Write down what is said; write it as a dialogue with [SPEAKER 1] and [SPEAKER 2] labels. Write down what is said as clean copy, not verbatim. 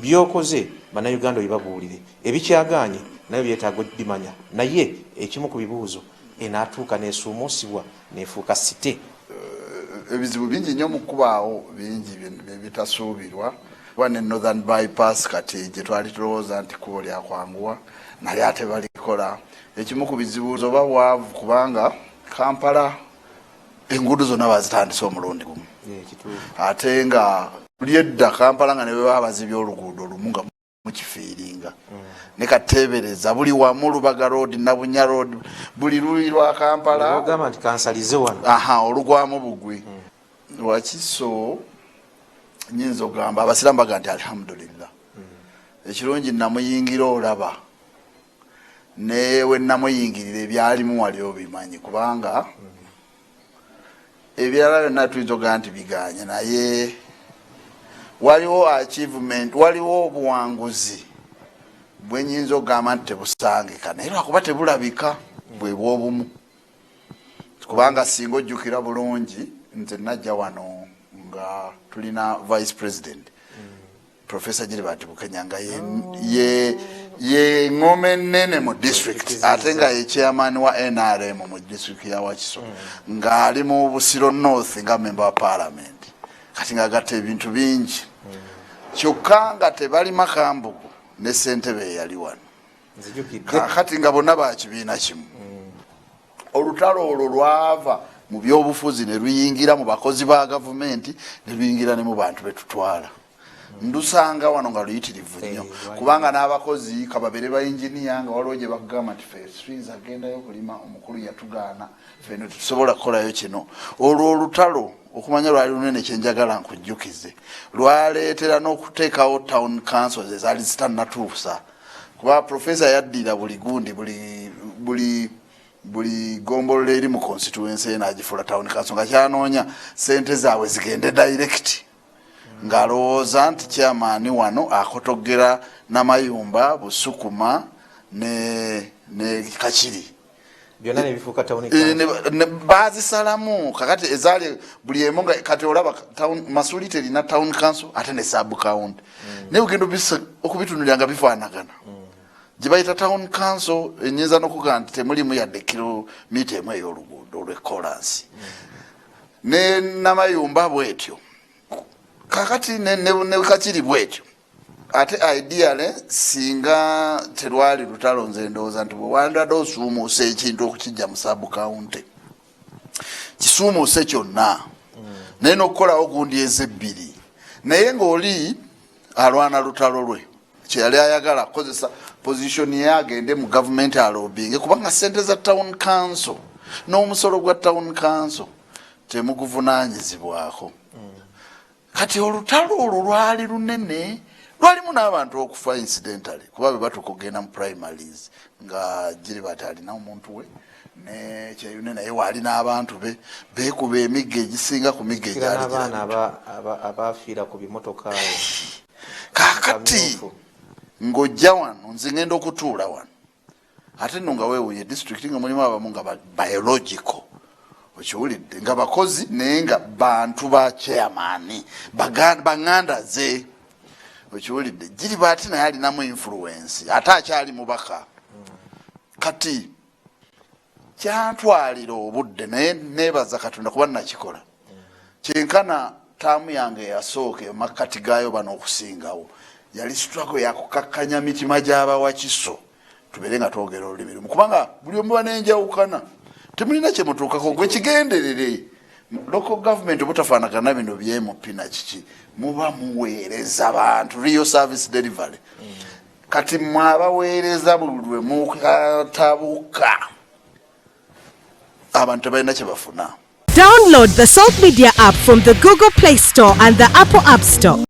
[SPEAKER 1] byokoze bannayuganda bibabuulire ebikyaganye nayo byetaaga bimanya naye ekimu ku bibuuzo enaatuuka nesuumuusibwa nefuuka site.
[SPEAKER 2] Ebizibu bingi nnyo mu kubaawo bingi bitasuubirwa wane northern bypass kati gye twali tulowooza nti kubo lyakwanguwa naye ate balikola. Ekimu ku bizibu oba bwavu kubanga Kampala enguudo zonna bazitandise omulundi gumu ate nga lyedda Kampala nga ne bwe baba bazibya oluguudo olumu nga mukifiiringa ne kateebereza buli wamu Lubaga road Nabunya road buli luli lwa Kampala
[SPEAKER 1] ogamba nti kansalize wano
[SPEAKER 2] olugwamu Bugwi Wakiso nyinza ogamba abasiraamu baga nti alhamdulillah ekirungi namuyingira olaba newe namuyingirira ebyalimu wali obimanyi kubanga ebirala byonna tuyinza ogamba nti biganye naye waliwo achievement waliwo obuwanguzi bwenyinza ogamba nti tebusangika naye lwakuba tebulabika bwe bw'obumu kubanga singa ojjukira bulungi nze najja wano nga tulina vice president Professor Gilbert Bukenya nga ye ngome nene mu district ate nga ye chairman wa NRM mu district ya Wakiso nga ali mu Busiro North nga member wa parliament kati nga gatte ebintu bingi kyokka nga tebali makambugu ne ssentebe yali wano kati nga bonna bakibiina kimu olutalo olwo lwava mu byobufuzi ne luyingira mu bakozi ba gavumenti ne luyingira ne mu bantu betutwala ndusanga wano nga luyitirivu nnyo kubanga n'abakozi kababere ba engineer nga waliwo gye bakugamba nti phase agendayo okulima omukulu yatugaana feno tusobola kukolayo kino olwo olutalo okumanya lwali lunene kyenjagala nkujjukize lwaleetera n'okuteekawo town councils ezaali zitannatuusa kuba profesa yaddira buli gundi buli gombolola eri mu constituency n'agifuula town council nga kyanoonya sente zaabwe zigende direct ng'alowooza nti chairman wano akotogera Namayumba Busukuma ne Kakiri
[SPEAKER 1] byonna ne bifuuka town
[SPEAKER 2] bazisalamu kakati ezaali buli emu nga kati olaba town Masuli terina town council ate ne sub county ne ugendo bisa okubitunulira nga bifaanagana gye bayita town council enyinza n'okugamba nti temulimu yadde kilomita emu ey'oluguudo olw'ekolansi ne Namayumba bwetyo kakati ne Kakiri bwetyo ate ideale singa terwali lutalo nze ndowooza nti bwe wandadde osuumuusa ekintu okukijja mu sub county kisuumuuse kyonna naye n'okukolawo gundi ezebbiri naye ng'oli alwana lutalo lwe kyeyali ayagala kukozesa position ye agende mu government alobinge kubanga ssente za town council n'omusolo gwa town council temuguvunaanyizibwako kati olutalo olwo lwali lunene lwalimu n'abantu okufa incidentally kuba be batuuka okugenda mu primaries nga Gilbert alina omuntu we ne kyeyune naye waali n'abantu be beekuba emigga egisinga ku migga
[SPEAKER 1] egyaliabaana abafiira ku bimotoka
[SPEAKER 2] kakati ng'ojja wano nze ngenda okutuula wano ate nno nga weewuunye district nga mulimu abamu nga biological okiwulidde nga bakozi naye nga bantu ba chairman baŋŋanda ze okiwulidde Gilbert naye alinamu influence ate akyali mubaka kati kyantwalira obudde naye neebaza Katonda kuba nakikola kyenkana taamu yange eyasooka emakkati gaayo bano okusingawo yali struggle yakukakkanya mitima gy'abawakiso tubeere nga twogera olulimi lumu kubanga buli omu banenjawukana temulina kyemutuukako gwe kigenderere local government obutafaanagana bino by'emupi na kiki muba muweereza bantu real service delivery kati mwabaweereza buli lwe mukatabuka abantu tebalina kye bafuna.
[SPEAKER 3] Download the Salt Media app from the Google Play Store and the Apple App Store.